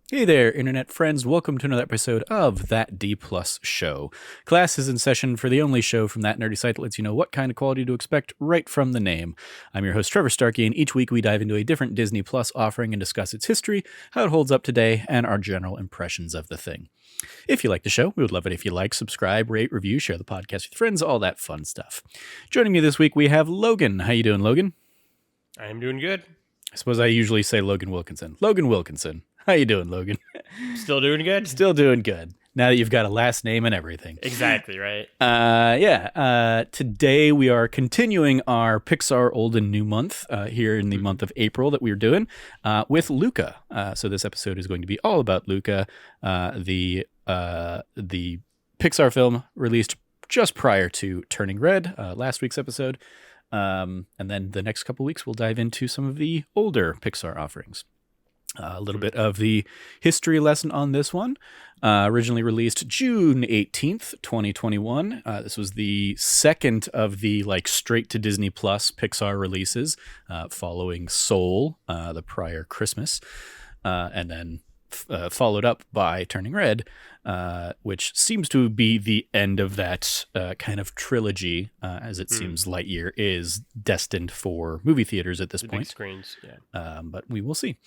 Hey there, internet friends. Welcome to another episode of That D Plus Show. Class is in session for the only show from that nerdy site that lets you know what kind of quality to expect right from the name. I'm your host, Trevor Starkey, and each week we dive into a different Disney Plus offering and discuss its history, how it holds up today, and our general impressions of the thing. If you like the show, we would love it if you like, subscribe, rate, review, share the podcast with friends, all that fun stuff. Joining me this week, we have Logan. How you doing, Logan? I am doing good. I suppose I usually say Logan Wilkinson. Logan Wilkinson. How you doing, Logan? Still doing good? Still doing good. Now that you've got a last name and everything. Exactly, right? Today we are continuing our Pixar Old and New month here in the month of April that we are doing with Luca. So this episode is going to be all about Luca, the Pixar film released just prior to Turning Red, last week's episode. And then the next couple weeks we'll dive into some of the older Pixar offerings. A little bit of the history lesson on this one. Originally released June 18th, 2021. This was the second of the straight to Disney Plus Pixar releases, following Soul, the prior Christmas, and then followed up by Turning Red, which seems to be the end of that kind of trilogy, as it seems Lightyear is destined for movie theaters at this point. Big screens, yeah. But we will see.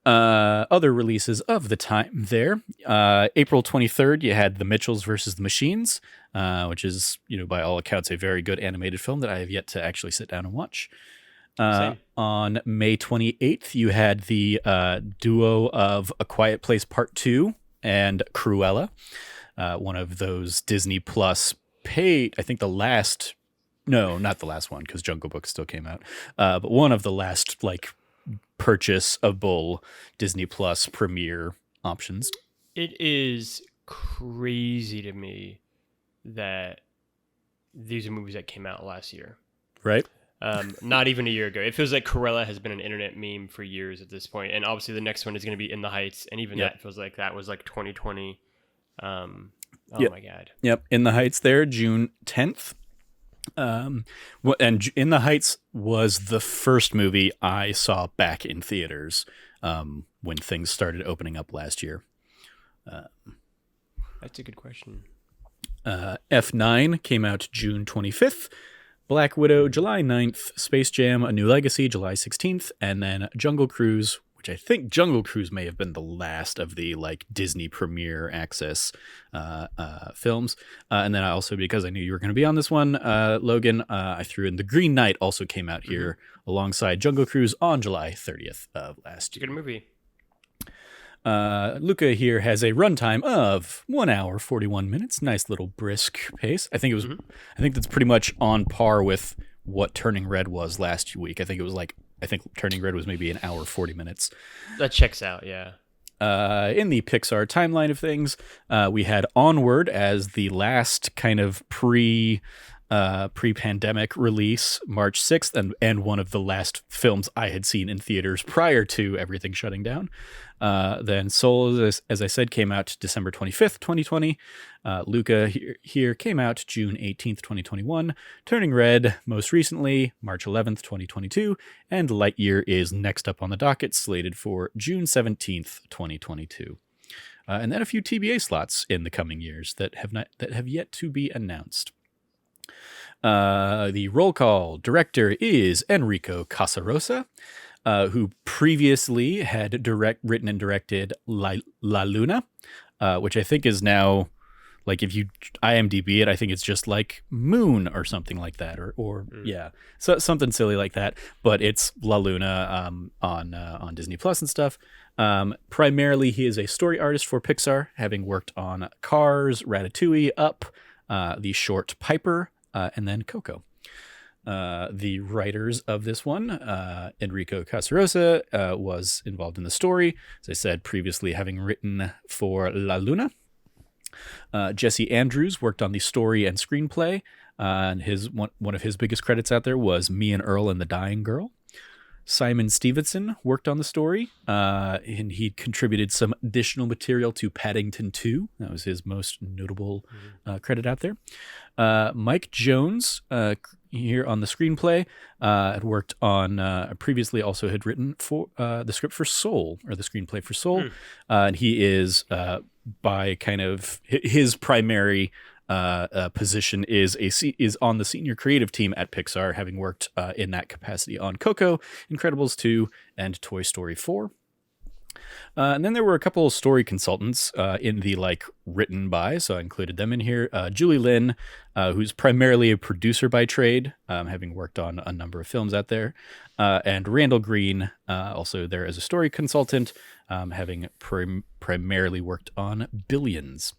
Other releases of the time there. April 23rd, you had The Mitchells versus the Machines, which is, by all accounts, a very good animated film that I have yet to actually sit down and watch. On May 28th, you had the duo of A Quiet Place Part 2 and Cruella, one of those Disney Plus paid, I think not the last one because Jungle Book still came out, but one of the last purchasable Disney Plus premiere options. It is crazy to me that these are movies that came out last year. Right? Not even a year ago. It feels like Cruella has been an internet meme for years at this point, and obviously the next one is going to be In the Heights, and even that feels like that was 2020. My god. Yep, In the Heights there, June 10th. And In the Heights was the first movie I saw back in theaters when things started opening up last year. That's a good question. F9 came out June 25th. Black Widow, July 9th, Space Jam, A New Legacy, July 16th, and then Jungle Cruise, which I think Jungle Cruise may have been the last of the Disney Premiere Access films. And then I also, because I knew you were going to be on this one, Logan, I threw in The Green Knight also came out here alongside Jungle Cruise on July 30th of last year. Good movie. Luca here has a runtime of 1 hour 41 minutes. Nice little brisk pace. I think that's pretty much on par with what Turning Red was last week. I think Turning Red was maybe 1 hour 40 minutes. That checks out, yeah. In the Pixar timeline of things, we had Onward as the last kind of pre-pandemic release, March 6th, and one of the last films I had seen in theaters prior to everything shutting down. Then Soul, as I said, came out December 25th, 2020. Luca here came out June 18th, 2021. Turning Red, most recently, March 11th, 2022. And Lightyear is next up on the docket, slated for June 17th, 2022. And then a few TBA slots in the coming years that have yet to be announced. The roll call director is Enrico Casarosa, who previously had written and directed La Luna, which I think is now, if you IMDb it, I think it's just Moon or something like that, so something silly like that. But it's La Luna on Disney Plus and stuff. Primarily, he is a story artist for Pixar, having worked on Cars, Ratatouille, Up, the short Piper, and then Coco. The writers of this one, Enrico Casarosa, was involved in the story, as I said previously, having written for La Luna. Jesse Andrews worked on the story and screenplay, and one of his biggest credits out there was Me and Earl and the Dying Girl. Simon Stevenson worked on the story, and he contributed some additional material to Paddington 2. That was his most notable credit out there. Mike Jones here on the screenplay. Had worked on previously also had written for the script for Soul, or the screenplay for Soul, and he is by kind of his primary position is on the senior creative team at Pixar, having worked in that capacity on Coco, Incredibles 2, and Toy Story 4. And then there were a couple of story consultants in the written by, so I included them in here. Julie Lin, who's primarily a producer by trade, having worked on a number of films out there, and Randall Green, also there as a story consultant, having primarily worked on Billions.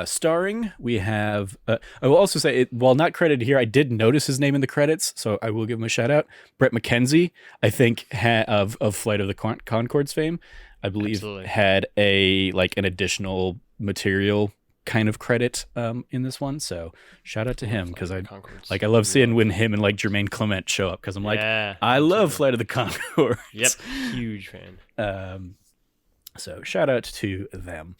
Starring, we have I will also say, while not credited here, I did notice his name in the credits, so I will give him a shout out. Brett Mckenzie, I think of Flight of the Conchords fame, I believe, absolutely, had an additional material kind of credit in this one, so shout out to him, because I love seeing when him and Jermaine Clement show up, because I'm I love Flight of the Conchords. Yep, huge fan. So shout out to them.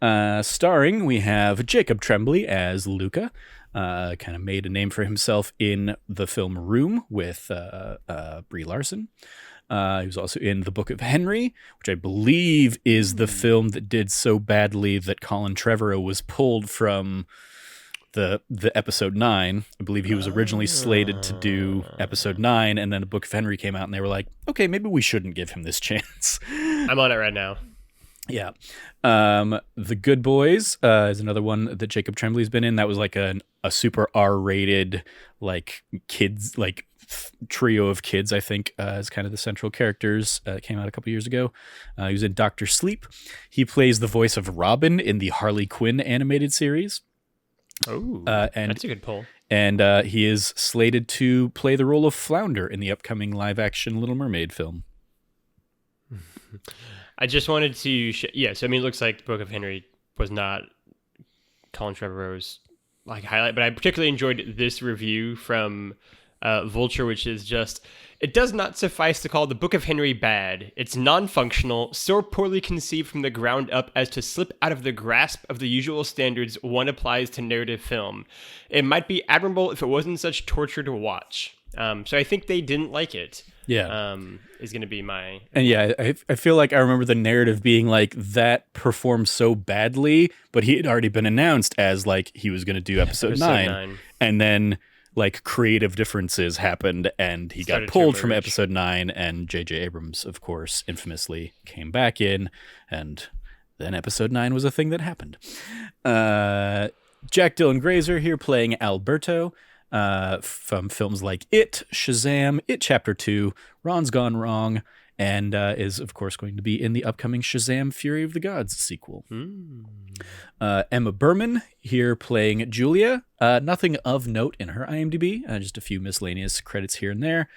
Starring, we have Jacob Trembley as Luca. Kind of made a name for himself in the film Room with Brie Larson. He was also in The Book of Henry, which I believe is the film that did so badly that Colin Trevorrow was pulled from the episode 9. I believe he was originally slated to do episode 9, and then The Book of Henry came out, and they were like, okay, maybe we shouldn't give him this chance. I'm on it right now. Yeah. The Good Boys is another one that Jacob Trembley's been in. That was a super R-rated kids trio of kids, I think, as kind of the central characters. Came out a couple years ago. He was in Dr. Sleep. He plays the voice of Robin in the Harley Quinn animated series. Oh, and that's a good pull. And he is slated to play the role of Flounder in the upcoming live-action Little Mermaid film. I just wanted to... so, it looks like the Book of Henry was not Colin Trevorrow's highlight, but I particularly enjoyed this review from Vulture, which is just... It does not suffice to call the Book of Henry bad. It's non-functional, so poorly conceived from the ground up as to slip out of the grasp of the usual standards one applies to narrative film. It might be admirable if it wasn't such torture to watch. So I think they didn't like it. Yeah. Is going to be my... And yeah, I feel like I remember the narrative being that performed so badly, but he had already been announced as he was going to do episode 9. And then... creative differences happened, and he got pulled from episode 9, and J.J. Abrams, of course, infamously came back in, and then episode 9 was a thing that happened. Jack Dylan Grazer here playing Alberto from films like It, Shazam, It Chapter 2, Ron's Gone Wrong, and is, of course, going to be in the upcoming Shazam! Fury of the Gods sequel. Emma Berman here playing Julia. Nothing of note in her IMDb, just a few miscellaneous credits here and there.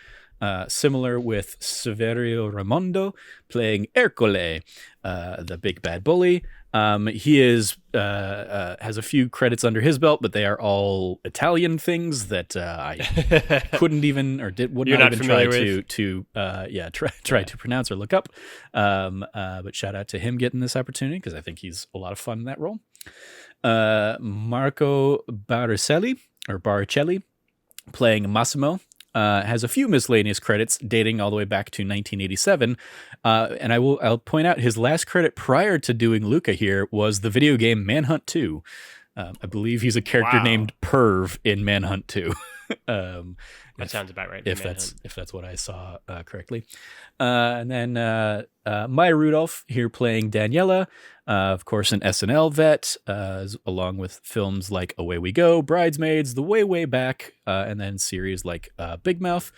Similar with Severio Raimondo playing Ercole, the big bad bully. He has a few credits under his belt, but they are all Italian things that I couldn't even would not even try to pronounce or look up. But shout out to him getting this opportunity, because I think he's a lot of fun in that role. Marco Barcelli playing Massimo. Has a few miscellaneous credits dating all the way back to 1987. And I'll point out his last credit prior to doing Luca here was the video game Manhunt 2. I believe he's a character named Perv in Manhunt 2. That sounds about right. If that's what I saw correctly. And then Maya Rudolph here playing Daniela, of course, an SNL vet, along with films like Away We Go, Bridesmaids, The Way, Way Back, and then series like Big Mouth.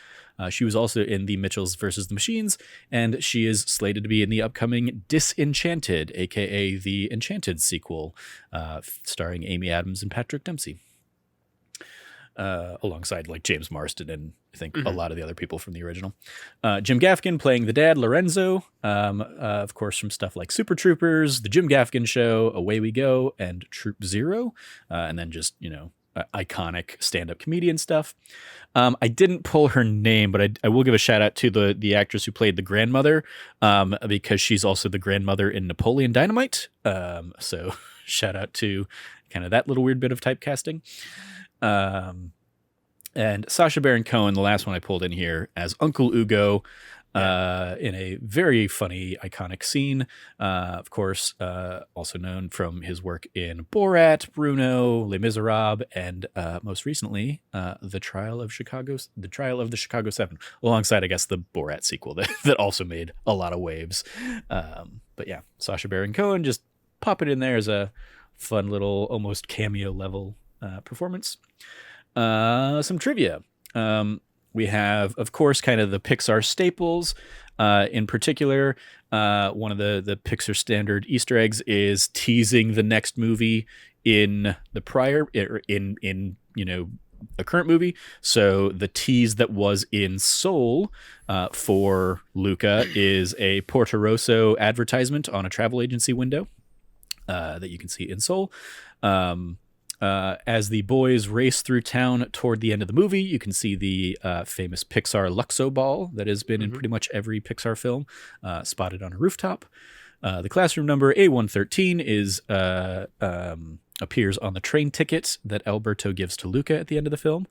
She was also in The Mitchells versus the Machines, and she is slated to be in the upcoming Disenchanted, aka the Enchanted sequel, starring Amy Adams and Patrick Dempsey. Alongside James Marsden and I think a lot of the other people from the original. Jim Gaffigan playing the dad, Lorenzo, of course, from stuff like Super Troopers, The Jim Gaffigan Show, Away We Go, and Troop Zero, and then just, iconic stand-up comedian stuff. I didn't pull her name, but I will give a shout out to the actress who played the grandmother, because she's also the grandmother in Napoleon Dynamite. So shout out to kind of that little weird bit of typecasting. And Sacha Baron Cohen, the last one I pulled in here, as Uncle Ugo, in a very funny, iconic scene. Of course, also known from his work in Borat, Bruno, Les Miserables, and most recently, the Trial of the Chicago 7, alongside, I guess, the Borat sequel that also made a lot of waves. But yeah, Sacha Baron Cohen, just pop it in there as a fun little, almost cameo level performance. Some trivia. We have, of course, kind of the Pixar staples. In particular, one of the Pixar standard Easter eggs is teasing the next movie in the prior, in a current movie. So the tease that was in Soul for Luca is a Porto Rosso advertisement on a travel agency window that you can see in Soul. As the boys race through town toward the end of the movie, you can see the famous Pixar Luxo ball that has been in pretty much every Pixar film, spotted on a rooftop. The classroom number A113 appears on the train ticket that Alberto gives to Luca at the end of the film.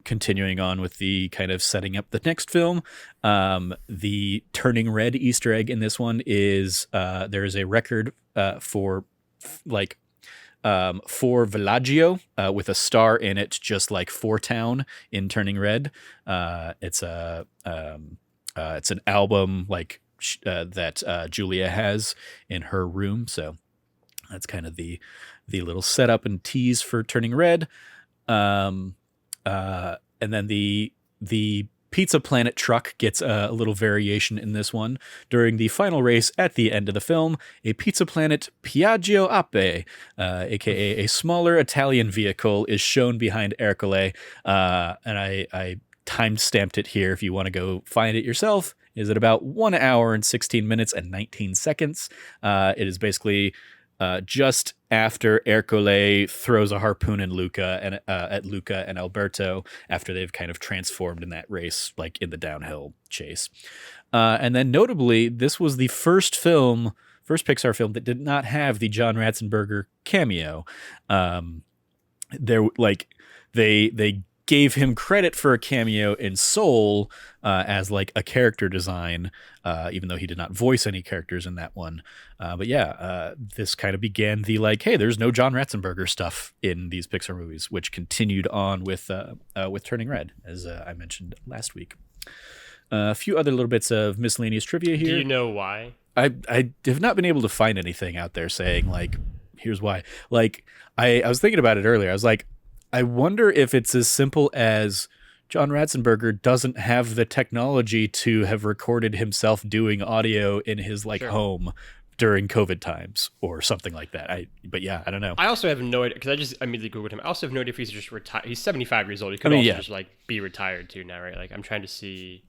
Continuing on with the kind of setting up the next film, the turning red Easter egg in this one is there is a record for Villaggio with a star in it, just like For Town in Turning Red. It's an album that Julia has in her room, so that's kind of the little setup and tease for Turning Red. And then the Pizza Planet truck gets a little variation in this one. During the final race at the end of the film, a Pizza Planet Piaggio Ape, aka a smaller Italian vehicle, is shown behind Ercole. And I time-stamped it here if you want to go find it yourself. It is at about 1 hour and 16 minutes and 19 seconds. It is basically just after Ercole throws a harpoon at Luca and Alberto after they've kind of transformed in that race, like in the downhill chase. And then notably, this was the first Pixar film that did not have the John Ratzenberger cameo. They gave him credit for a cameo in Soul as like a character design, even though he did not voice any characters in that one. But this kind of began the hey, there's no John Ratzenberger stuff in these Pixar movies, which continued on with Turning Red, as I mentioned last week. A few other little bits of miscellaneous trivia here. Do you know why? I have not been able to find anything out there saying here's why. I was thinking about it earlier. I was like, I wonder if it's as simple as John Ratzenberger doesn't have the technology to have recorded himself doing audio in his Sure. home during COVID times or something like that. I don't know. I also have no idea, because I just immediately Googled him. I also have no idea if he's just retired. He's 75 years old. He could just be retired too now, right? I'm trying to see.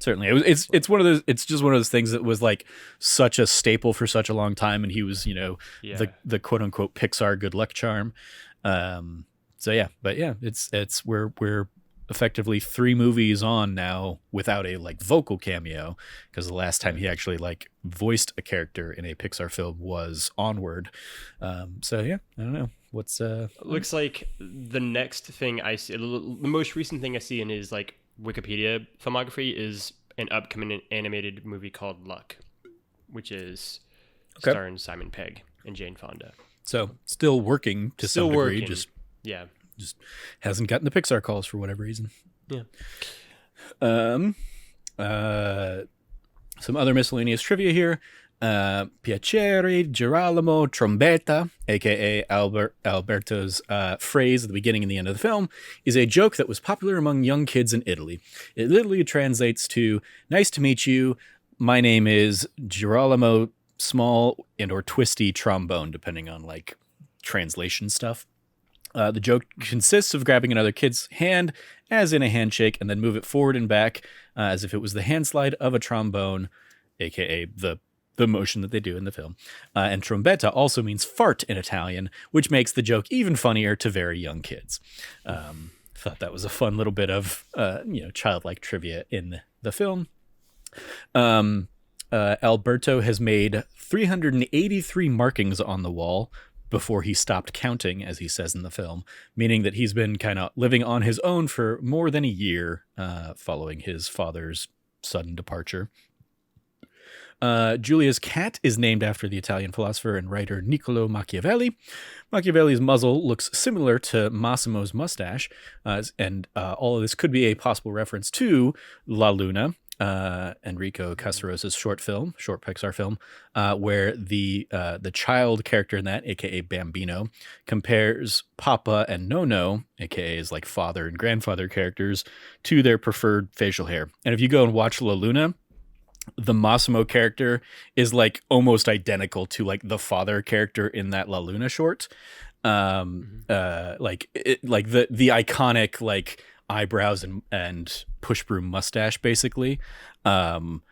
Certainly, it's one of those. It's just one of those things that was such a staple for such a long time, and he was the quote unquote Pixar good luck charm. It's we're effectively 3 movies on now without a vocal cameo, because the last time he actually voiced a character in a Pixar film was Onward. I don't know what's Looks like the next thing I see, the most recent thing I see in his Wikipedia filmography is an upcoming animated movie called Luck, which is starring Simon Pegg and Jane Fonda. So still working to some degree, just hasn't gotten the Pixar calls for whatever reason. Yeah. Some other miscellaneous trivia here. Piacere, Girolamo, Trombetta, aka Alberto's phrase at the beginning and the end of the film, is a joke that was popular among young kids in Italy. It literally translates to, "Nice to meet you. My name is Girolamo Small and or Twisty Trombone," depending on translation stuff. The joke consists of grabbing another kid's hand, as in a handshake, and then move it forward and back as if it was the hand slide of a trombone, aka the motion that they do in the film. And trombetta also means fart in Italian, which makes the joke even funnier to very young kids. Thought that was a fun little bit of childlike trivia in the film. Alberto has made 383 markings on the wall, before he stopped counting, as he says in the film, meaning that he's been kind of living on his own for more than a year following his father's sudden departure. Giulia's cat is named after the Italian philosopher and writer Niccolo Machiavelli. Machiavelli's muzzle looks similar to Massimo's mustache, and all of this could be a possible reference to La Luna, Enrico Casarosa's short Pixar film, where the child character in that, aka Bambino, compares Papa and Nono, aka his like father and grandfather characters, to their preferred facial hair. And if you go and watch La Luna, the Massimo character is like almost identical to like the father character in that La Luna short. Like the iconic like eyebrows and push broom mustache, basically. The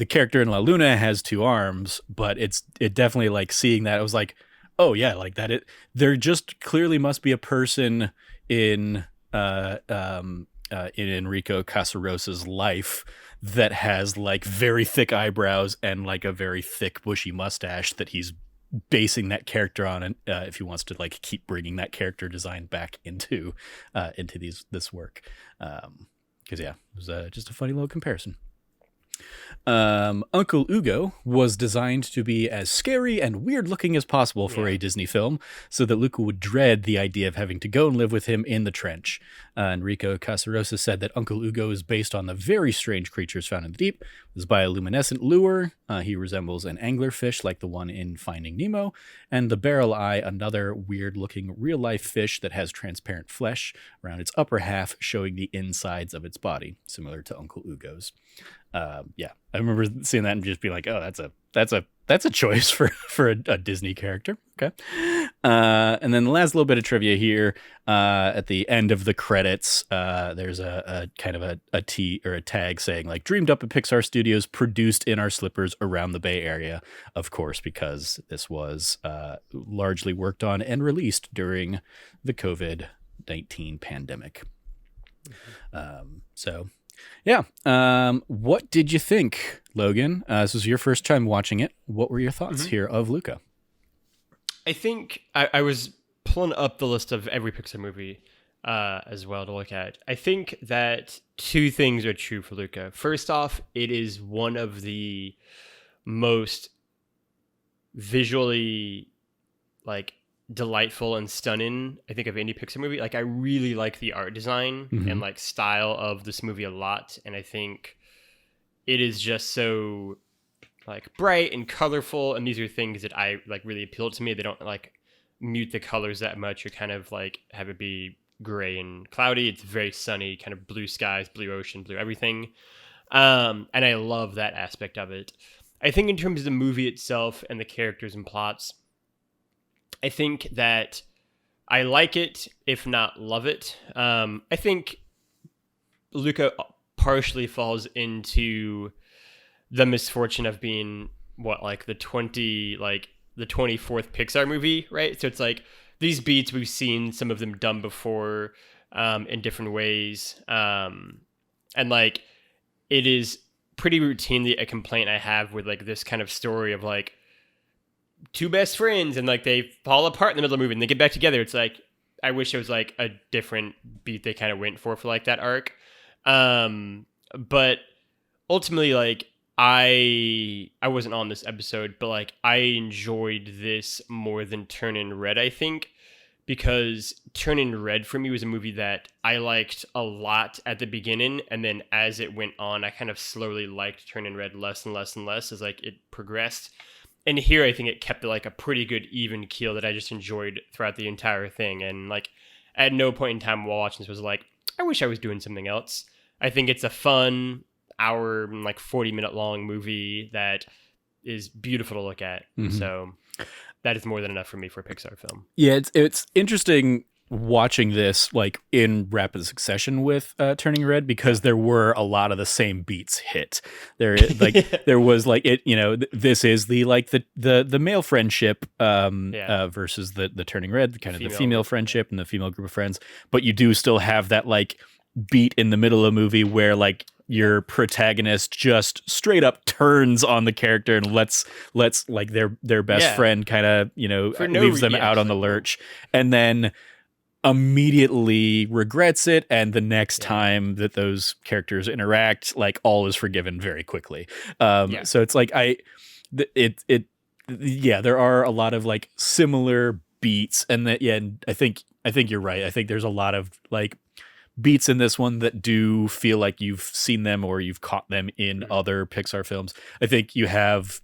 character in La Luna has two arms, but it definitely, like, seeing that, I was like, oh yeah, like that. There just clearly must be a person in Enrico Casarosa's life that has like very thick eyebrows and like a very thick bushy mustache that he's basing that character on, and if he wants to like keep bringing that character design back into this work, because yeah, it was just a funny little comparison. Uncle Ugo was designed to be as scary and weird looking as possible for a Disney film, so that Luca would dread the idea of having to go and live with him in the trench. Enrico Casarosa said that Uncle Ugo is based on the very strange creatures found in the deep. His bioluminescent lure, he resembles an anglerfish like the one in Finding Nemo, and the barrel eye, another weird looking real life fish that has transparent flesh around its upper half showing the insides of its body, similar to Uncle Ugo's. Yeah, I remember seeing that and just being like, oh, that's a choice for a Disney character. Okay. And then the last little bit of trivia here, at the end of the credits, there's a kind of a T or a tag saying like dreamed up at Pixar Studios, produced in our slippers around the Bay Area, of course, because this was largely worked on and released during the COVID-19 pandemic. So yeah. What did you think, Logan? This was your first time watching it. What were your thoughts here of Luca? I think I was pulling up the list of every Pixar movie as well to look at. I think that two things are true for Luca. First off, it is one of the most visually like delightful and stunning, I think, of any Pixar movie. Like, I really like the art design and like style of this movie a lot, and I think it is just so like bright and colorful, and these are things that I like really appeal to me. They don't like mute the colors that much or kind of like have it be gray and cloudy. It's very sunny, kind of blue skies, blue ocean, blue everything, and I love that aspect of it. I think in terms of the movie itself and the characters and plots, I think that I like it, if not love it. I think Luca partially falls into the misfortune of being the 24th Pixar movie, right? So it's like these beats, we've seen some of them done before in different ways. And like it is pretty routinely a complaint I have with like this kind of story of like two best friends and like they fall apart in the middle of the movie and they get back together. It's like, I wish it was like a different beat they kind of went for like that arc. But ultimately, like I wasn't on this episode, but like I enjoyed this more than Turning Red, I think, because Turning Red for me was a movie that I liked a lot at the beginning, and then as it went on, I kind of slowly liked Turning Red less and less and less as like it progressed. And here, I think it kept like a pretty good even keel that I just enjoyed throughout the entire thing. And like, at no point in time while watching this was like, I wish I was doing something else. I think it's a fun hour, like 40-minute long movie that is beautiful to look at. So that is more than enough for me for a Pixar film. Yeah, it's interesting watching this like in rapid succession with Turning Red, because there were a lot of the same beats hit there. Like there was like it, this is the like the male friendship versus the Turning Red, kind of the female friendship and the female group of friends, but you do still have that like beat in the middle of the movie where like your protagonist just straight up turns on the character and lets like their best friend kind of, leaves them out on the lurch, and then immediately regrets it, and the next time that those characters interact, like all is forgiven very quickly. So it's like there are a lot of like similar beats, and and I think you're right. I think there's a lot of like beats in this one that do feel like you've seen them or you've caught them in other Pixar films. I think you have,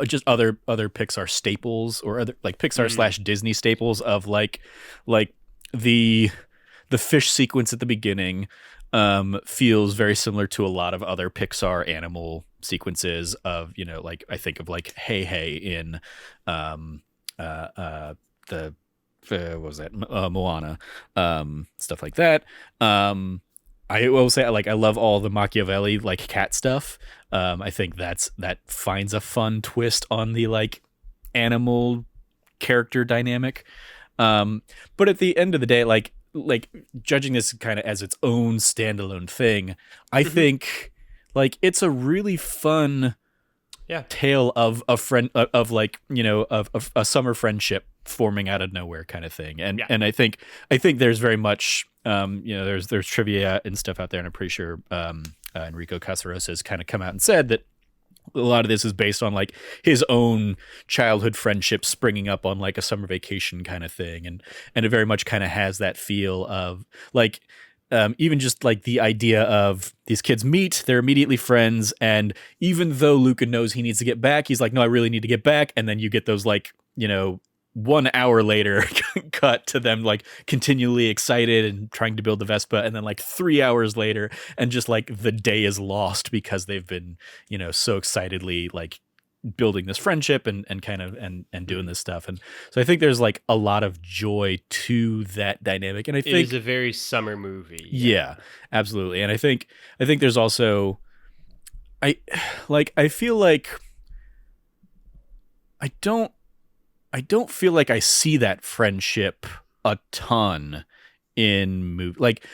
just other Pixar staples, or other like Pixar / Disney staples of like the fish sequence at the beginning feels very similar to a lot of other Pixar animal sequences of, like I think of like Hey in the what was that, Moana, stuff like that. I will say, like, I love all the Machiavelli like cat stuff. I think that finds a fun twist on the like animal character dynamic. But at the end of the day, like judging this kind of as its own standalone thing, I think like it's a really fun tale of a friend of like, of a summer friendship forming out of nowhere kind of thing. And I think there's very much there's trivia and stuff out there, and I'm pretty sure Enrico Casarosa has kind of come out and said that a lot of this is based on like his own childhood friendship springing up on like a summer vacation kind of thing, and it very much kind of has that feel of like even just like the idea of these kids meet, they're immediately friends, and even though Luca knows he needs to get back, he's like, no, I really need to get back. And then you get those like 1 hour later cut to them like continually excited and trying to build the Vespa, and then like 3 hours later and just like the day is lost because they've been so excitedly like building this friendship and kind of and doing this stuff. And so I think there's like a lot of joy to that dynamic, and I think it is a very summer movie. Yeah, absolutely. And I think there's also I feel like I don't feel like I see that friendship a ton in movie. Like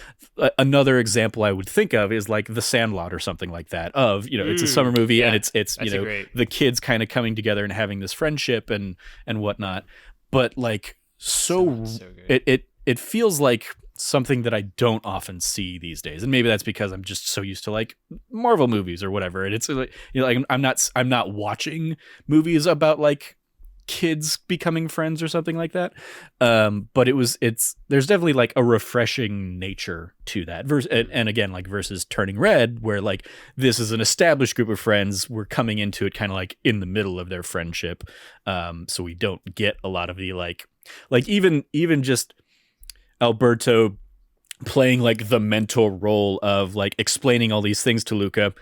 another example I would think of is like The Sandlot or something like that. Of it's a summer movie, and it's the kids kind of coming together and having this friendship and whatnot. But like it feels like something that I don't often see these days, and maybe that's because I'm just so used to like Marvel movies or whatever. And it's like like I'm not watching movies about like kids becoming friends or something like that, but there's definitely like a refreshing nature to that and again, like versus Turning Red, where like this is an established group of friends, we're coming into it kind of like in the middle of their friendship, so we don't get a lot of the like even just Alberto playing like the mentor role of like explaining all these things to Luca,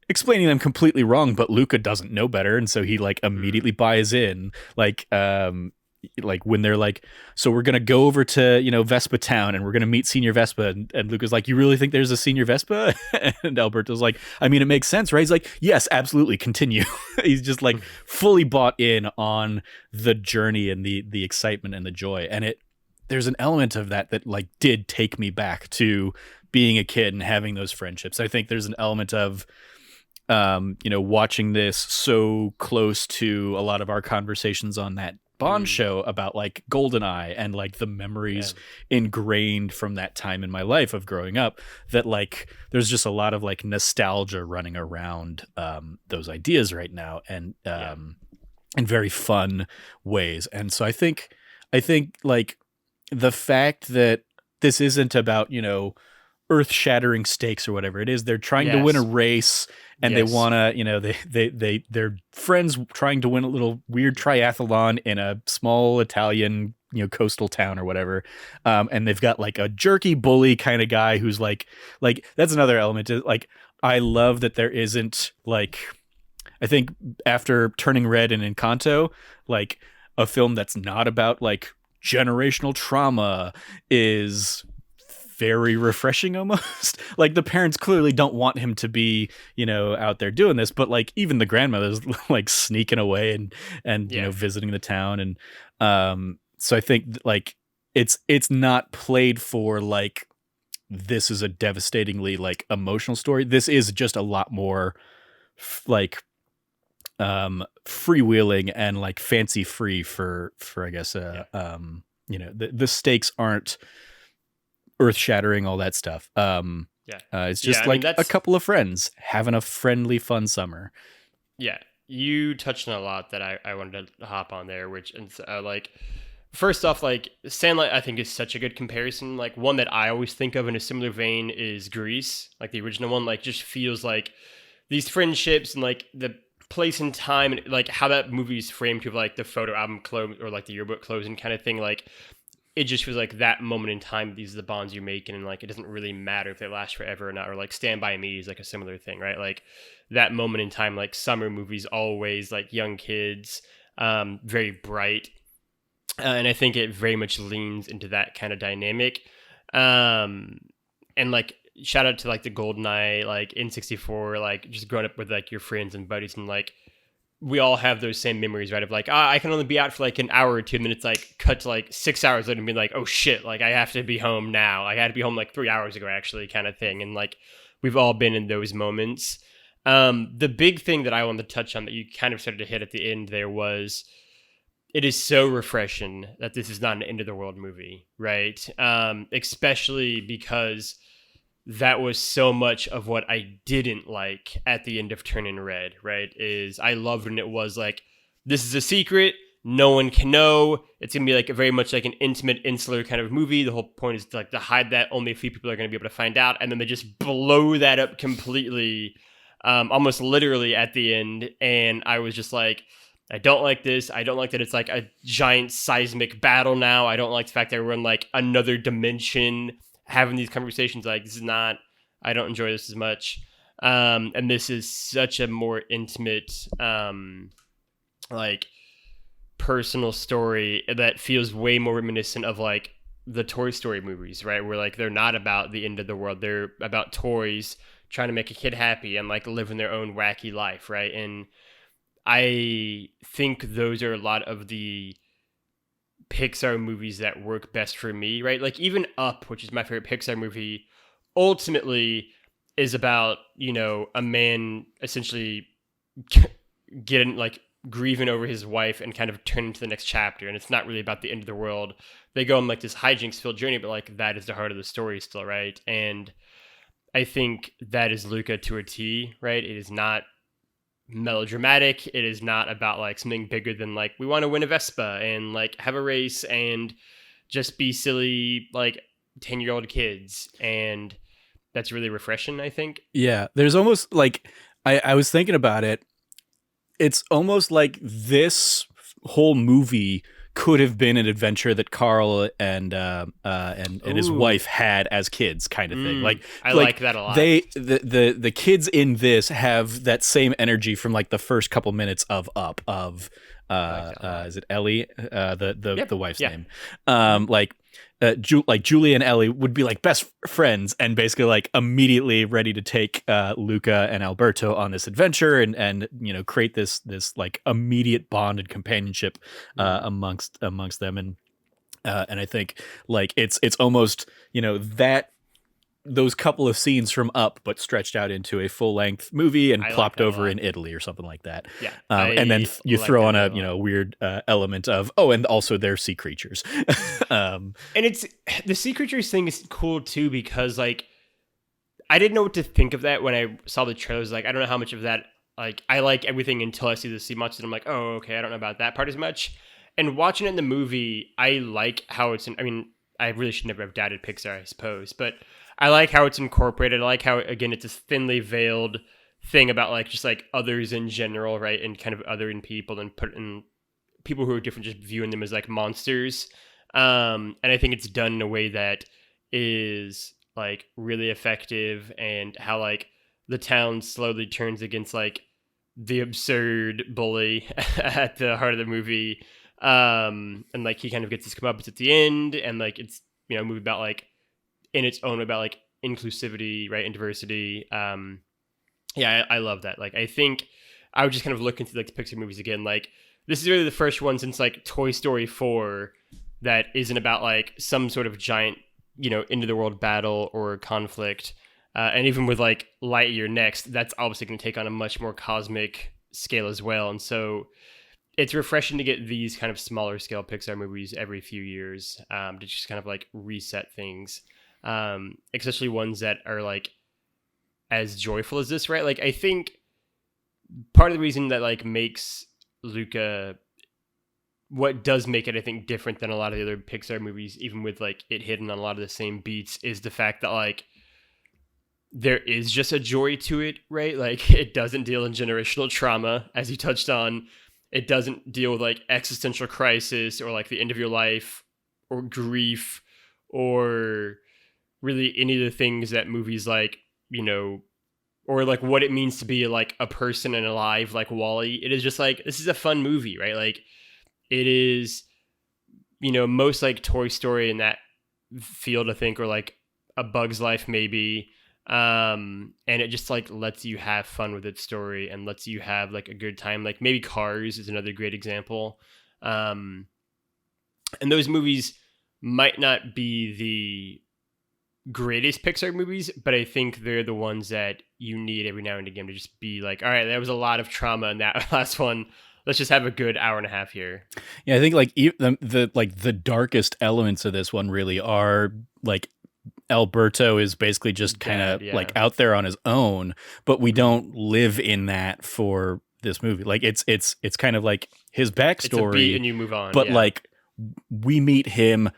explaining them completely wrong, but Luca doesn't know better, and so he like immediately buys in. Like when they're like, so we're gonna go over to Vespa Town and we're gonna meet Senior Vespa, and Luca's like, you really think there's a Senior Vespa? And Alberto's like, I mean, it makes sense, right? He's like, yes, absolutely, continue. He's just like fully bought in on the journey and the excitement and the joy, and there's an element of that like did take me back to being a kid and having those friendships. I think there's an element of watching this so close to a lot of our conversations on that Bond show about like GoldenEye and like the memories ingrained from that time in my life of growing up, that like there's just a lot of like nostalgia running around those ideas right now, and in very fun ways. And so I think like the fact that this isn't about earth-shattering stakes or whatever it is, they're trying to win a race, and they want to, they're friends trying to win a little weird triathlon in a small Italian, coastal town or whatever. And they've got like a jerky bully kind of guy who's like that's another element. Like, I love that there isn't like, I think after Turning Red and Encanto, like a film that's not about like generational trauma is very refreshing almost. Like the parents clearly don't want him to be, out there doing this, but like even the grandmother's like sneaking away and visiting the town. And so I think like it's not played for like this is a devastatingly like emotional story. This is just a lot more like freewheeling and like fancy free for I guess you know, the stakes aren't earth shattering, all that stuff. It's just like a couple of friends having a friendly, fun summer. Yeah, you touched on a lot that I wanted to hop on there, which like first off, like Sandlot, I think is such a good comparison. Like one that I always think of in a similar vein is Grease, like the original one. Like just feels like these friendships and like the place and time and like how that movie's framed to like the photo album close or like the yearbook closing kind of thing. Like it just feels like that moment in time, these are the bonds you're making, and like it doesn't really matter if they last forever or not. Or like Stand By Me is like a similar thing, right? Like that moment in time, like summer movies, always like young kids, very bright, and I think it very much leans into that kind of dynamic. And like shout out to like the GoldenEye, like N64, like just growing up with like your friends and buddies, and like we all have those same memories, right? Of like, I can only be out for like an hour or 2 minutes, like cut to like 6 hours later and be like, oh shit, like I have to be home now. Like, I had to be home like 3 hours ago, actually, kind of thing. And like, we've all been in those moments. The big thing that I wanted to touch on that you kind of started to hit at the end there was, it is so refreshing that this is not an end of the world movie, right? Especially because that was so much of what I didn't like at the end of Turning Red, right? Is I loved when it was like, this is a secret, no one can know. It's gonna be like a very much like an intimate, insular kind of movie. The whole point is to, like to hide that only a few people are gonna be able to find out, and then they just blow that up completely, almost literally at the end. And I was just like, I don't like this. I don't like that it's like a giant seismic battle now. I don't like the fact that we're in like another dimension having these conversations. Like, this is not, I don't enjoy this as much. And this is such a more intimate, like personal story that feels way more reminiscent of like the Toy Story movies, right? Where like, they're not about the end of the world. They're about toys trying to make a kid happy and like living their own wacky life. Right. And I think those are a lot of the Pixar movies that work best for me, right? Like even Up, which is my favorite Pixar movie, ultimately is about, you know, a man essentially getting like grieving over his wife and kind of turning to the next chapter. And it's not really about the end of the world. They go on like this hijinks filled journey, but like that is the heart of the story still, right? And I think that is Luca to a T, right? It is not melodramatic. It is not about like something bigger than like, we want to win a Vespa and like have a race and just be silly like 10-year-old kids. And that's really refreshing, I think. Yeah, there's almost like, I was thinking about it, it's almost like this whole movie could have been an adventure that Carl and his wife had as kids, kind of thing. Like I like that a lot. The kids in this have that same energy from like the first couple minutes of Up, of is it Ellie, the wife's name, like Julie and Ellie would be like best friends and basically like immediately ready to take Luca and Alberto on this adventure and you know, create this like immediate bond and companionship amongst them. And I think like it's almost, you know, that those couple of scenes from Up, but stretched out into a full length movie and plopped over in Italy or something like that. Yeah. And then you throw on a, you know, weird element of, oh, and also they're sea creatures. And it's, the sea creatures thing is cool too, because like, I didn't know what to think of that when I saw the trailers. Like, I don't know how much of that, like, I like everything until I see the sea monsters. And I'm like, oh, okay, I don't know about that part as much. And watching it in the movie, I like how it's, I mean, I really should never have doubted Pixar, I suppose, but I like how it's incorporated. I like how, again, it's this thinly veiled thing about like just like others in general, right? And kind of othering people and put in people who are different, just viewing them as like monsters. And I think it's done in a way that is like really effective, and how like the town slowly turns against like the absurd bully at the heart of the movie. And like he kind of gets his comeuppance at the end, and like it's, you know, a movie about like in its own about like inclusivity, right, and diversity. Yeah, I love that. Like, I think I would just kind of look into like the Pixar movies again. Like, this is really the first one since like Toy Story 4 that isn't about like some sort of giant into the world battle or conflict. And even with like Lightyear next, that's obviously going to take on a much more cosmic scale as well. And so it's refreshing to get these kind of smaller scale Pixar movies every few years, to just kind of like reset things, especially ones that are like as joyful as this, right? Like I think part of the reason that like makes Luca, what does make it, I think, different than a lot of the other Pixar movies, even with like it hitting on a lot of the same beats, is the fact that like there is just a joy to it, right? Like it doesn't deal in generational trauma, as you touched on. It doesn't deal with like existential crisis or like the end of your life or grief or really any of the things that movies like, or like what it means to be like a person and alive, like Wall-E. It is just like, this is a fun movie, right? Like it is, most like Toy Story in that field, I think, or like A Bug's Life maybe. And it just like lets you have fun with its story and lets you have like a good time. Like maybe Cars is another great example. And those movies might not be the greatest Pixar movies, but I think they're the ones that you need every now and again to just be like, all right, there was a lot of trauma in that last one. Let's just have a good hour and a half here. Yeah, I think like the darkest elements of this one really are like Alberto is basically just kind of like out there on his own, but we don't live in that for this movie. Like it's kind of like his backstory, it's a beat and you move on. But like we meet him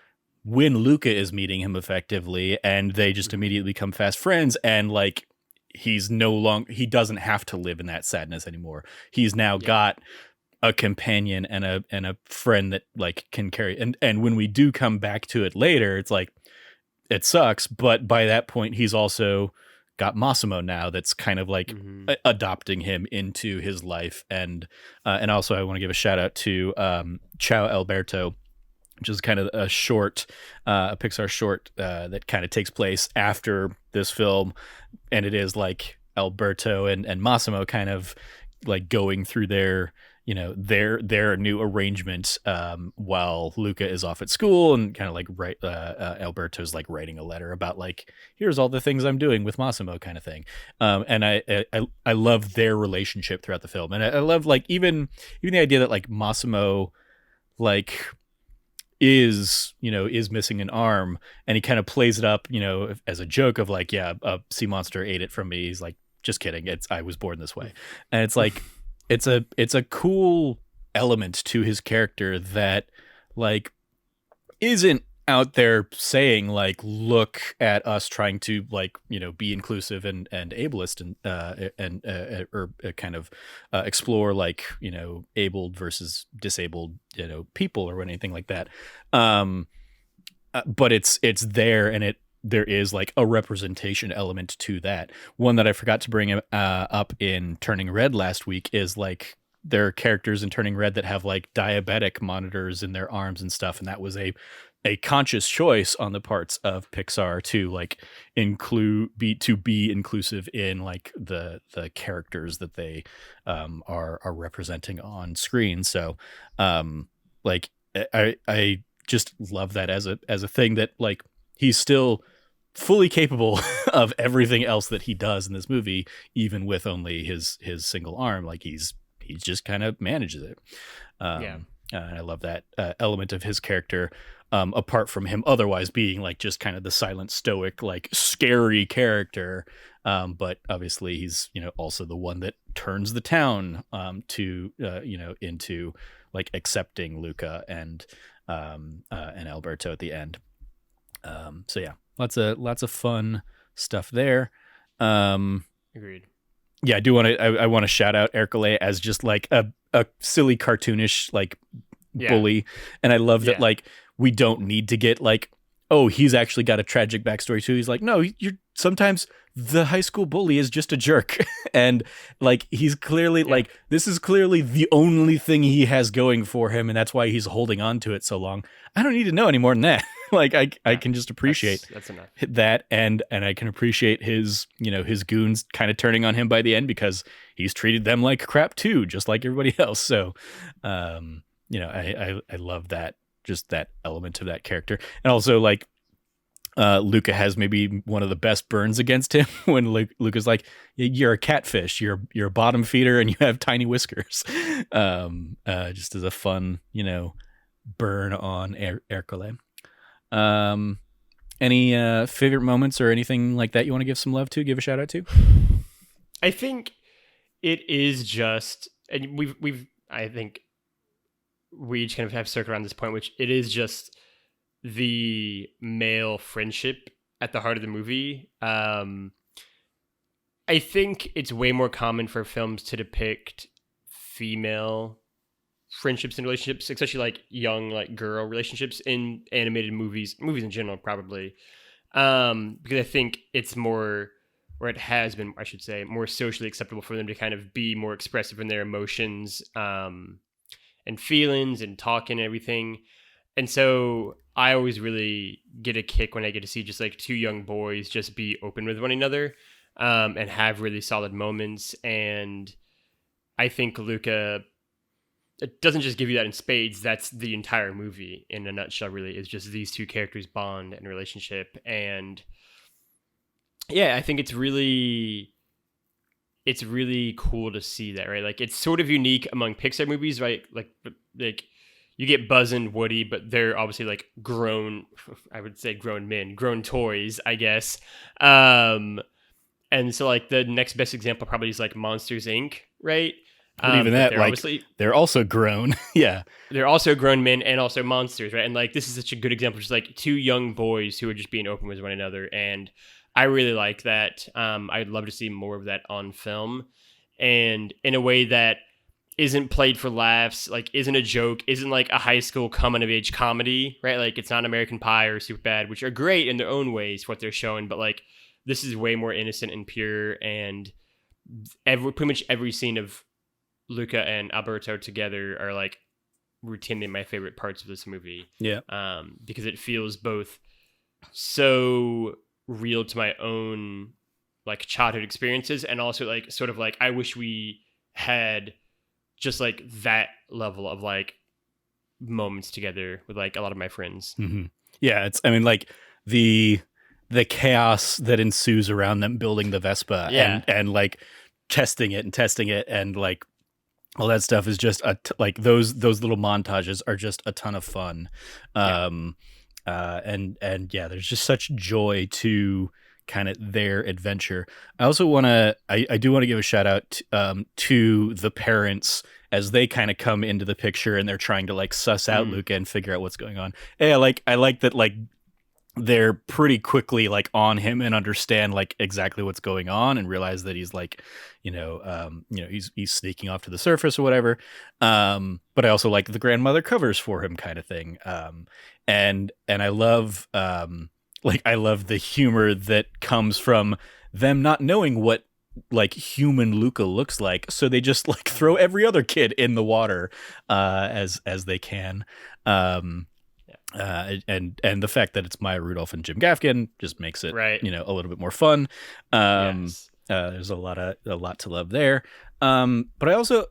when Luca is meeting him effectively, and they just immediately become fast friends. And like he doesn't have to live in that sadness anymore. He's now got a companion and a friend that like can carry. And when we do come back to it later, it's like, it sucks, but by that point, he's also got Massimo now that's kind of like adopting him into his life. And also I want to give a shout out to Ciao Alberto, which is kind of a Pixar short that kind of takes place after this film. And it is like Alberto and Massimo kind of like going through their new arrangement while Luca is off at school, and kind of like Alberto's like writing a letter about like, here's all the things I'm doing with Massimo kind of thing. And I love their relationship throughout the film. And I love like even the idea that like Massimo like is missing an arm, and he kind of plays it up, as a joke of like, yeah, a sea monster ate it from me. He's like, just kidding. I was born this way. And it's like, it's a cool element to his character that like isn't out there saying like, look at us trying to like, be inclusive and ableist or kind of explore like, abled versus disabled, people or anything like that. But it's there, and there is like a representation element to that. One that I forgot to bring up in Turning Red last week is like there are characters in Turning Red that have like diabetic monitors in their arms and stuff, and that was a conscious choice on the parts of Pixar to like be inclusive in like the characters that they are representing on screen. So like I just love that as a thing that like he's still fully capable of everything else that he does in this movie, even with only his single arm. Like he just kind of manages it. And I love that element of his character, apart from him otherwise being like just kind of the silent, stoic, like scary character. But obviously he's, also the one that turns the town to into like accepting Luca and Alberto at the end. So yeah, lots of fun stuff there. Agreed. Yeah, I want to shout out Ercole as just like a silly cartoonish like bully, and I love that like we don't need to get like, oh, he's actually got a tragic backstory too. He's like, no, you're sometimes the high school bully is just a jerk. And like, he's clearly like, this is clearly the only thing he has going for him. And that's why he's holding on to it so long. I don't need to know any more than that. Like I can just appreciate that's enough. That. And I can appreciate his, his goons kind of turning on him by the end, because he's treated them like crap too, just like everybody else. So, I love that, just that element of that character. And also like, Luca has maybe one of the best burns against him when Luca's like, "You're a catfish. You're a bottom feeder, and you have tiny whiskers." Just as a fun, burn on Ercole. Any favorite moments or anything like that you want to give some love to? Give a shout out to? I think it is just, and I think we each kind of have circled around this point, which it is just the male friendship at the heart of the movie. I think it's way more common for films to depict female friendships and relationships, especially like young, like girl relationships in animated movies in general, probably. Because I think it's more, or it has been, I should say, more socially acceptable for them to kind of be more expressive in their emotions, and feelings and talk and everything. And so I always really get a kick when I get to see just like two young boys just be open with one another, and have really solid moments. And I think Luca, it doesn't just give you that in spades. That's the entire movie in a nutshell, really, is just these two characters' bond and relationship. And yeah, I think it's really cool to see that, right? Like, it's sort of unique among Pixar movies, right? Like you get Buzz and Woody, but they're obviously like grown, I would say grown men, grown toys, I guess. And so like the next best example probably is like Monsters Inc., right? But even that, like, they're also grown. Yeah. They're also grown men and also monsters, right? And like, this is such a good example, just like two young boys who are just being open with one another. And I really like that. I'd love to see more of that on film, and in a way that isn't played for laughs, like isn't a joke, isn't like a high school coming of age comedy, right? Like, it's not American Pie or Superbad, which are great in their own ways, what they're showing, but like, this is way more innocent and pure. And pretty much every scene of Luca and Alberto together are like routinely my favorite parts of this movie. Yeah. Because it feels both so real to my own like childhood experiences, and also like sort of like I wish we had just like that level of like moments together with like a lot of my friends. Mm-hmm. Yeah, I mean, like the chaos that ensues around them building the Vespa, and like testing it and like all that stuff is just like those little montages are just a ton of fun. And yeah, there's just such joy to kind of their adventure. I also I do want to give a shout out to the parents as they kind of come into the picture and they're trying to like suss out Luca and figure out what's going on. Hey, I like that, like they're pretty quickly like on him and understand like exactly what's going on and realize that he's like, he's sneaking off to the surface or whatever. But I also like the grandmother covers for him kind of thing. And I love, I love the humor that comes from them not knowing what like human Luca looks like. So they just like throw every other kid in the water, as they can. And the fact that it's Maya Rudolph and Jim Gaffigan just makes it, right, a little bit more fun. Yes. There's a lot to love there. But I also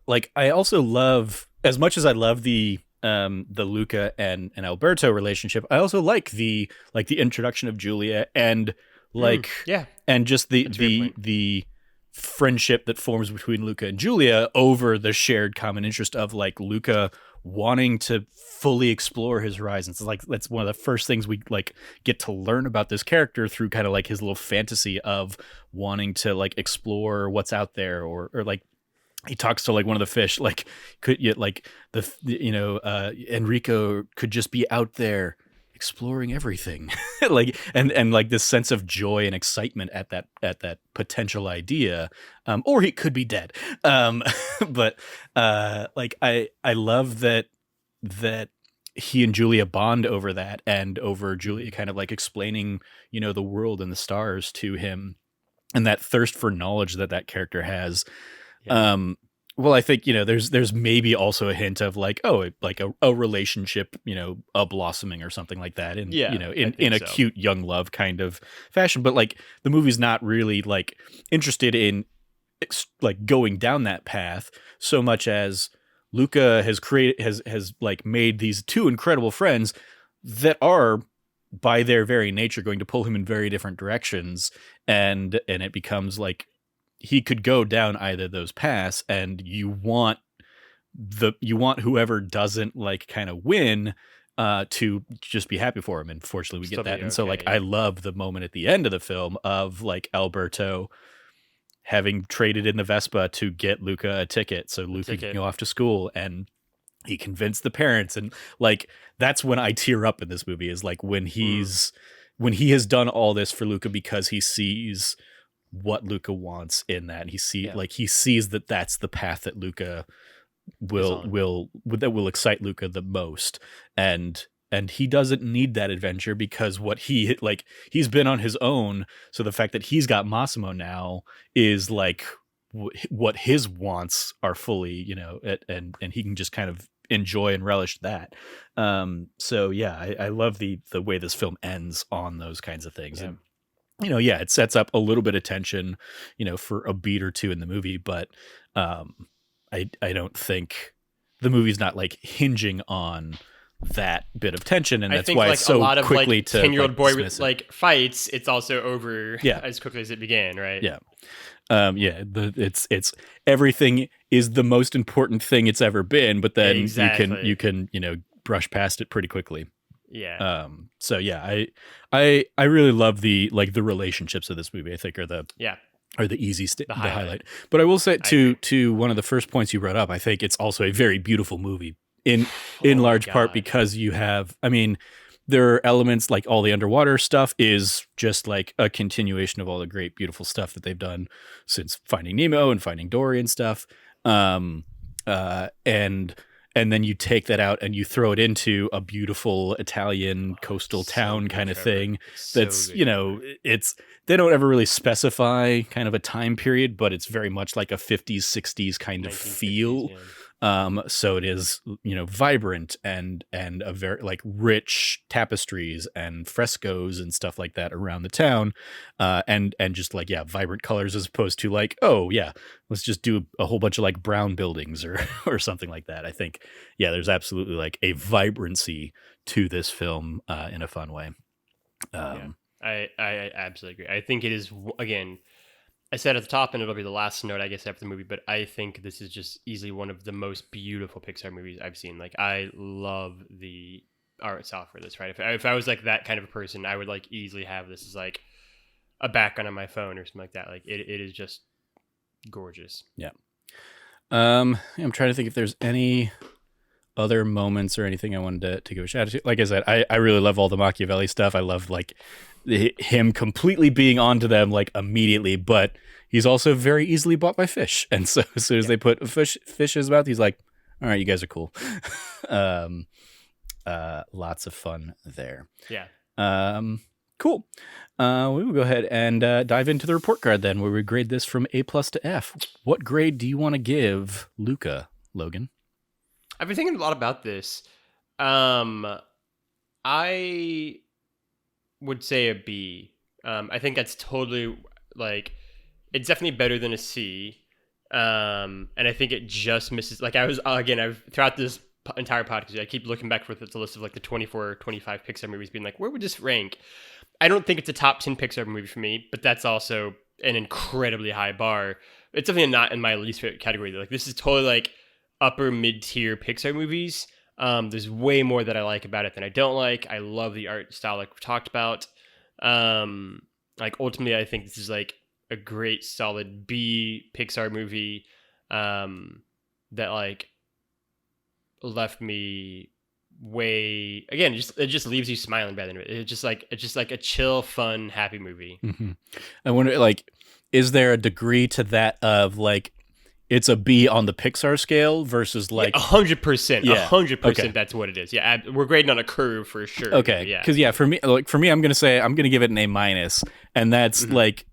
love, as much as I love the Luca and Alberto relationship, I also like the introduction of Julia and and just the friendship that forms between Luca and Julia over the shared common interest of like Luca wanting to fully explore his horizons. Like, that's one of the first things we like get to learn about this character through kind of like his little fantasy of wanting to like explore what's out there, or like he talks to like one of the fish, like could you like Enrico could just be out there exploring everything. Like and like this sense of joy and excitement at that potential idea, or he could be dead. But like I love that he and Julia bond over that, and over Julia kind of like explaining the world and the stars to him, and that thirst for knowledge that character has. Well, I think, there's maybe also a hint of like, a relationship, a blossoming or something like that. And, in a cute young love kind of fashion. But like the movie's not really like interested in like going down that path so much as Luca has like made these two incredible friends that are by their very nature going to pull him in very different directions, and it becomes like he could go down either of those paths, and you want whoever doesn't like kind of win to just be happy for him. And fortunately we Still get that. be And so okay, like yeah. I love the moment at the end of the film of like Alberto having traded in the Vespa to get Luca a ticket so Luca can go off to school, and he convinced the parents. And like that's when I tear up in this movie, is like when he has done all this for Luca because he sees what Luca wants in that, and he sees that that's the path that Luca that will excite Luca the most. And he doesn't need that adventure because what he's been on his own. So the fact that he's got Massimo now is like what his wants are fully, you know, and he can just kind of enjoy and relish that. So yeah, I love the way this film ends on those kinds of things. Yeah. And you know, yeah, it sets up a little bit of tension, you know, for a beat or two in the movie, but I don't think the movie's not like hinging on that bit of tension, and I that's think why like it's so a lot of quickly like to 10-year-old boy dismiss it. like fights, it's also over Yeah. as quickly as it began, right? Yeah. It's everything is the most important thing it's ever been, but then Exactly. you can, you know, brush past it pretty quickly. Yeah. So yeah, I really love the relationships of this movie. I think are the highlight. But I will say to one of the first points you brought up, I think it's also a very beautiful movie in large part because you have, I mean, there are elements like all the underwater stuff is just like a continuation of all the great, beautiful stuff that they've done since Finding Nemo and Finding Dory and stuff. And then you take that out and you throw it into a beautiful Italian coastal town kind of thing. That's, you know, they don't ever really specify kind of a time period, but it's very much like a 50s, 60s kind of feel. Yeah. So it is, you know, vibrant and a very like rich tapestries and frescoes and stuff like that around the town. And just like, yeah, vibrant colors as opposed to like, oh yeah, let's just do a whole bunch of like brown buildings or something like that. I think, yeah, there's absolutely like a vibrancy to this film in a fun way. I absolutely agree. I think it is, again, I said at the top, and it'll be the last note, I guess, after the movie, but I think this is just easily one of the most beautiful Pixar movies I've seen. Like, I love the art style for this, right? If I was like that kind of a person, I would like easily have this as like a background on my phone or something like that. Like, it is just gorgeous. Yeah. I'm trying to think if there's any other moments or anything I wanted to give a shout out to. Like I said, I really love all the Machiavelli stuff. I love like him completely being onto them like immediately, but he's also very easily bought by fish. And so as soon as they put a fish in his mouth, he's like, all right, you guys are cool. Lots of fun there. Yeah. Cool. We will go ahead and dive into the report card then, where we grade this from A+ to F. What grade do you want to give Luca, Logan? I've been thinking a lot about this. I would say a B. I think that's totally like, it's definitely better than a C. And I think it just misses, like I've throughout this entire podcast, I keep looking back for the list of like the 24 or 25 Pixar movies being like, where would this rank? I don't think it's a top 10 Pixar movie for me, but that's also an incredibly high bar. It's definitely not in my least favorite category. Like, this is totally like upper mid-tier Pixar movies. There's way more that I like about it than I don't like. I love the art style like we talked about. Like ultimately I think this is like a great solid B Pixar movie that like left me way, again, it just leaves you smiling by the end of it. It's just like a chill, fun, happy movie. Mm-hmm. I wonder, like, is there a degree to that of like it's a B on the Pixar scale versus like 100%, 100%. Okay. That's what it is. Yeah, we're grading on a curve for sure. Okay, yeah, because for me, I'm gonna give it an A-, and that's like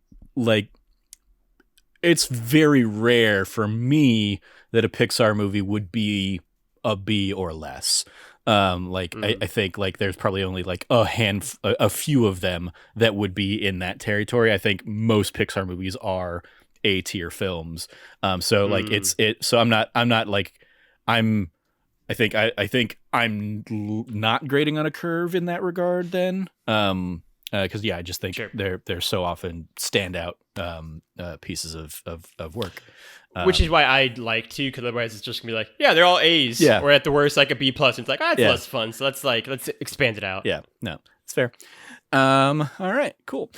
it's very rare for me that a Pixar movie would be a B or less. I think like there's probably only like a few of them that would be in that territory. I think most Pixar movies are A-tier films. So like so I'm not like, I'm I think I'm not grading on a curve in that regard then. Because I just think Sure. they're so often standout pieces of work. Which is why I'd like to, because otherwise it's just gonna be like, yeah, they're all A's, Yeah. or at the worst like a B plus. It's like, it's Yeah. less fun. So let's expand it out. Yeah, no, it's fair. All right, cool.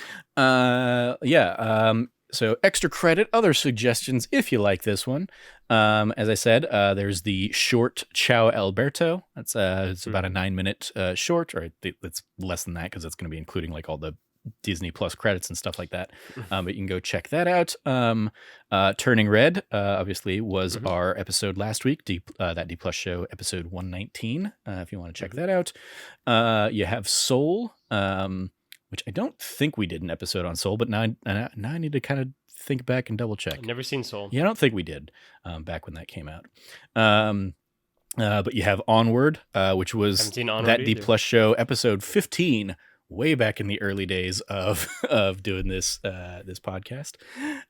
So extra credit, other suggestions if you like this one. As I said, there's the short Ciao Alberto. That's it's about a 9-minute short, or I think it's less than that because it's going to be including like all the Disney Plus credits and stuff like that. But you can go check that out. Turning Red, obviously, was our episode last week. That D Plus show, episode 119. If you want to check that out, you have Soul, which I don't think we did an episode on Soul, but now I need to kind of think back and double check. I've never seen Soul. Yeah, I don't think we did back when that came out. But you have Onward, which was that D Plus show, episode 15. Way back in the early days of doing this podcast.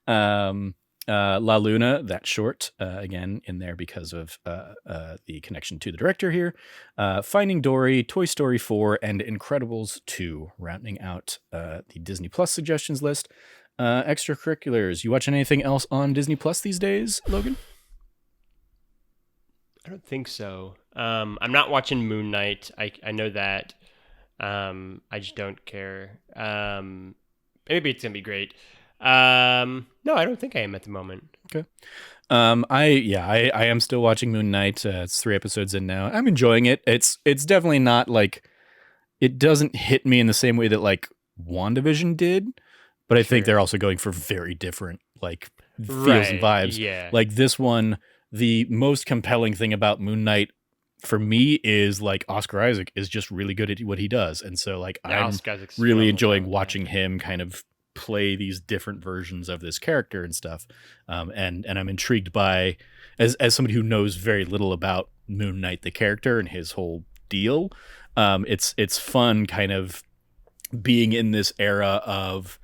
La Luna, that short, again in there because of the connection to the director here. Finding Dory, Toy Story 4, and Incredibles 2, rounding out the Disney Plus suggestions list. Extracurriculars. You watching anything else on Disney Plus these days, Logan? I don't think so. I'm not watching Moon Knight. I know that. I just don't care. Maybe it's gonna be great. No, I don't think I am at the moment. Okay. I am still watching Moon Knight. It's 3 episodes in now. I'm enjoying it. It's definitely not like, it doesn't hit me in the same way that like WandaVision did, but I think they're also going for very different like feels and vibes. Yeah. Like this one, the most compelling thing about Moon Knight for me is like Oscar Isaac is just really good at what he does. And so like I'm really enjoying watching him kind of play these different versions of this character and stuff. And I'm intrigued by, as somebody who knows very little about Moon Knight, the character and his whole deal. It's fun kind of being in this era of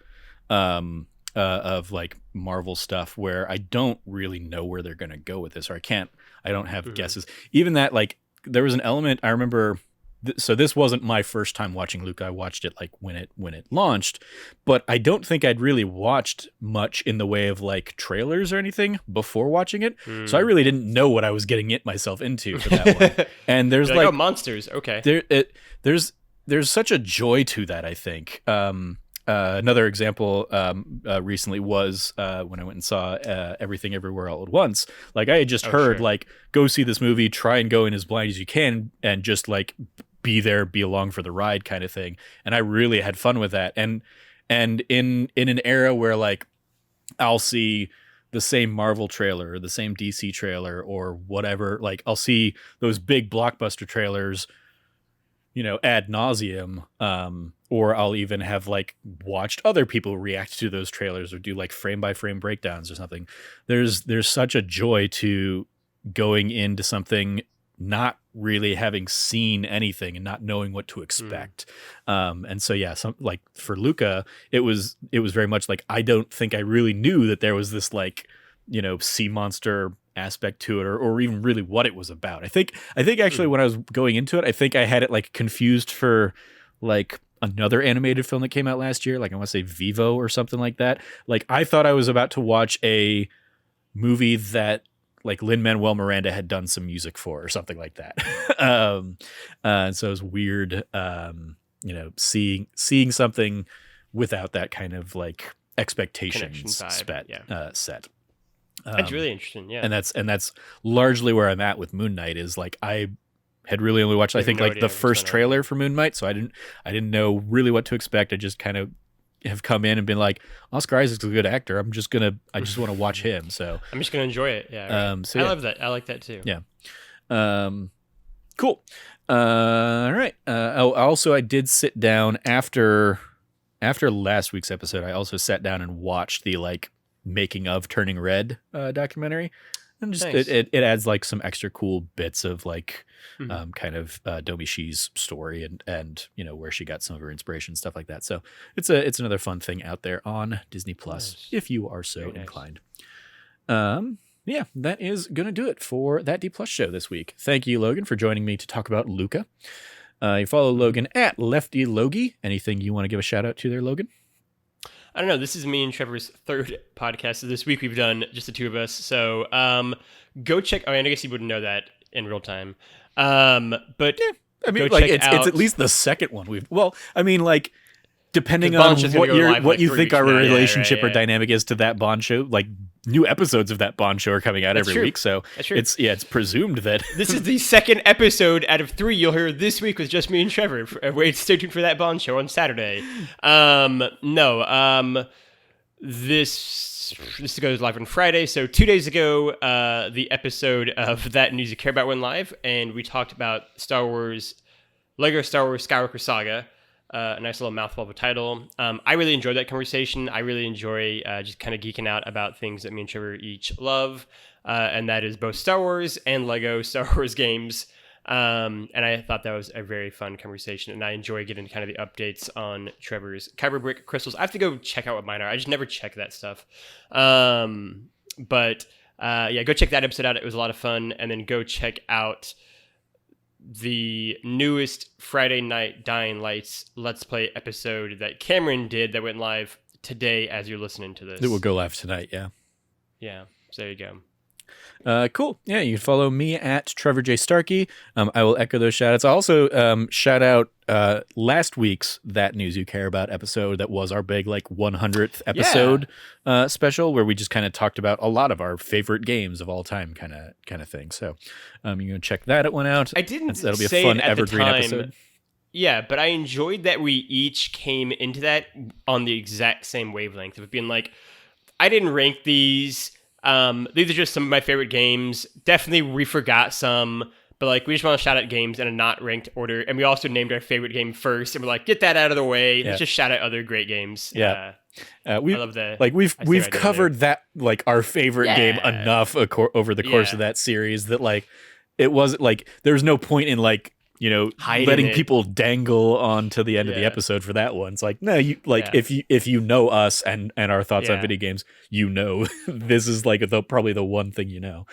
like Marvel stuff where I don't really know where they're going to go with this, or I don't have guesses. Even that, like, there was an element I remember. So this wasn't my first time watching Luca. I watched it like when it launched, but I don't think I'd really watched much in the way of like trailers or anything before watching it. So I really didn't know what I was getting myself into for that one. And there's like, oh, monsters. Okay. There's such a joy to that, I think. Another example recently was when I went and saw Everything Everywhere All at Once. Like I had just heard like, go see this movie, try and go in as blind as you can, and just like be there, be along for the ride kind of thing. And I really had fun with that. And in an era where like I'll see the same Marvel trailer or the same DC trailer or whatever, like I'll see those big blockbuster trailers, ad nauseum, or I'll even have like watched other people react to those trailers or do like frame by frame breakdowns or something. There's such a joy to going into something not really having seen anything and not knowing what to expect. And so, some like for Luca, it was very much like, I don't think I really knew that there was this like, sea monster aspect to it or even really what it was about. I think actually when I was going into it, I think I had it like confused for like another animated film that came out last year. Like I want to say Vivo or something like that. Like I thought I was about to watch a movie that like Lin-Manuel Miranda had done some music for or something like that. And so it was weird, seeing something without that kind of like expectations set. That's really interesting. Yeah. And that's largely where I'm at with Moon Knight is like, I had really only watched, I think like the first trailer for Moon Knight. So I didn't know really what to expect. I just kind of have come in and been like, Oscar Isaac's a good actor. I just want to watch him. So I'm just going to enjoy it. Yeah. Right. I love that. I like that too. Yeah. Cool. All right. Also I did sit down after last week's episode. I also sat down and watched the like making of Turning Red documentary. And just nice. it adds like some extra cool bits of like kind of Domi Shi's story and where she got some of her inspiration, stuff like that. So it's another fun thing out there on Disney Plus if you are so inclined. Yeah, that is going to do it for That D Plus show this week. Thank you, Logan, for joining me to talk about Luca. You follow Logan at Lefty Logie. Anything you want to give a shout out to there, Logan? I don't know. This is me and Trevor's third podcast. So this week we've done just the two of us. So go check. I guess you wouldn't know that in real time. But yeah, I mean, like it's at least the second one we've. Well, I mean, like depending on what you think our relationship or dynamic is to that Bond show, like new episodes of that Bond show are coming out every week. So it's presumed that this is the second episode out of 3 you'll hear this week with just me and Trevor. Wait, stay tuned for that Bond show on Saturday. This goes live on Friday. So 2 days ago, the episode of That News You Care About went live, and we talked about Lego Star Wars Skywalker Saga. A nice little mouthful of a title. I really enjoyed that conversation. I really enjoy just kind of geeking out about things that me and Trevor each love, and that is both Star Wars and Lego Star Wars games. And I thought that was a very fun conversation, and I enjoy getting kind of the updates on Trevor's Kyber Brick crystals. I have to go check out what mine are. I just never check that stuff. But go check that episode out. It was a lot of fun. And then go check out the newest Friday Night Dying Lights Let's Play episode that Cameron did that went live today as you're listening to this. It will go live tonight, yeah. Yeah, so there you go. Cool. Yeah, you can follow me at Trevor J. Starkey. I will echo those shout-outs. I'll also shout out last week's That News You Care About episode that was our big 100th episode special, where we just kind of talked about a lot of our favorite games of all time kind of thing. So you're going to check that one out. That'll be a fun evergreen episode. Yeah, but I enjoyed that we each came into that on the exact same wavelength of being like, I didn't rank these. These are just some of my favorite games. Definitely we forgot some, but we just want to shout out games in a not ranked order. And we also named our favorite game first, and we're like, get that out of the way. Yeah. Let's just shout out other great games. Yeah. I love that. We've covered that our favorite game enough over the course of that series that it wasn't there's no point in letting people dangle on to the end of the episode for that one. It's no, you if you know us and our thoughts on video games, this is probably the one thing you know.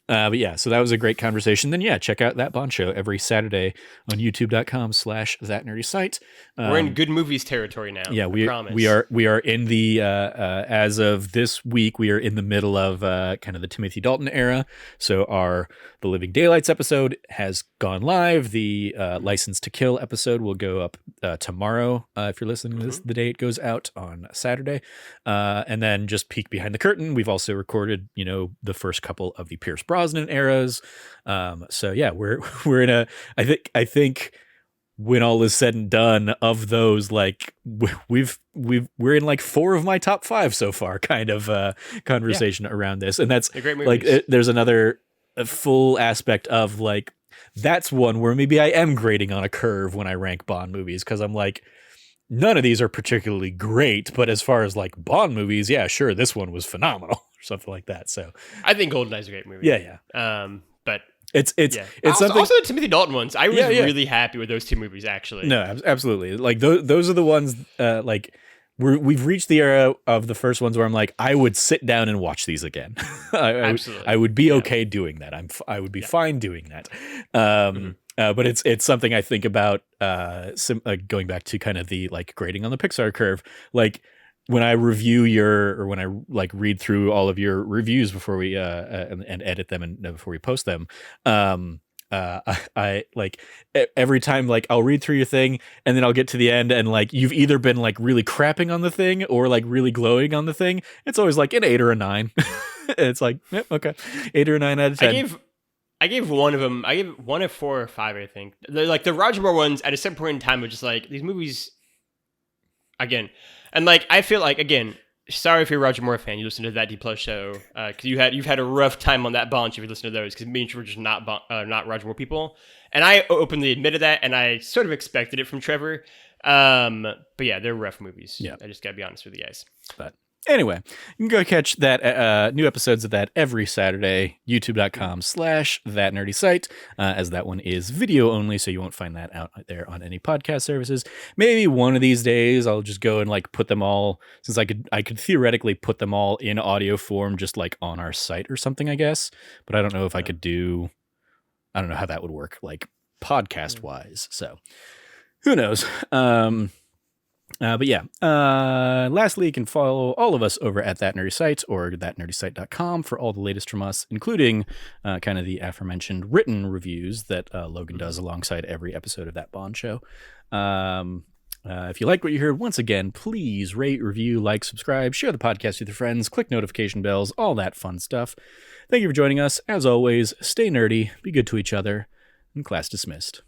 But yeah, so that was a great conversation. Then check out That Bond Show every Saturday on youtube.com/thatnerdysite. We're in good movies territory now. Yeah, we are in the as of this week, we are in the middle of kind of the Timothy Dalton era. So the Living Daylights episode has gone live. The License to Kill episode will go up tomorrow if you're listening to this the day it goes out on Saturday. And then just peek behind the curtain, we've also recorded the first couple of the Pierce Brosnan eras. So yeah, we're in a I think when all is said and done of those, we're in 4 of my top 5 so far kind of conversation around this. And that's great movies. There's another full aspect of that's one where maybe I am grading on a curve when I rank Bond movies, because I'm none of these are particularly great, but as far as Bond movies, yeah, sure, this one was phenomenal or something like that. So I think GoldenEye's a great movie. Yeah. But it's something. Also, the Timothy Dalton ones. I was really happy with those 2 movies, actually. No, absolutely. Those are the ones. We've reached the era of the first ones where I'm I would sit down and watch these again. Absolutely, I would be okay doing that. I would be fine doing that. But it's something I think about. Going back to kind of the grading on the Pixar curve, when I review when I read through all of your reviews before we and edit them and before we post them, I every time I'll read through your thing and then I'll get to the end and you've either been really crapping on the thing or really glowing on the thing. It's always an 8 or a 9. It's okay, 8 or a 9 out of 10. I gave one of them. I gave one of 4 or 5. I think the Roger Moore ones at a certain point in time were just these movies again. And I feel again, sorry if you're a Roger Moore fan, you listen to That D Plus show, because you've had a rough time on that Bond if you listen to those, because me and Trevor are just not Roger Moore people, and I openly admitted that, and I sort of expected it from Trevor. But yeah, they're rough movies. Yeah, I just gotta be honest with you guys. But Anyway, you can go catch that new episodes of that every Saturday, youtube.com/thatnerdysite, as that one is video only, so you won't find that out there on any podcast services. Maybe one of these days I'll just go and like put them all, since I could theoretically put them all in audio form just like on our site or something, I guess. But I don't know if I could do, I don't know how that would work, like podcast wise. So who knows? But yeah, lastly, you can follow all of us over at That Nerdy Site or thatnerdysite.com for all the latest from us, including kind of the aforementioned written reviews that Logan does alongside every episode of That Bond Show. If you like what you heard, once again, please rate, review, like, subscribe, share the podcast with your friends, click notification bells, all that fun stuff. Thank you for joining us. As always, stay nerdy, be good to each other, and class dismissed.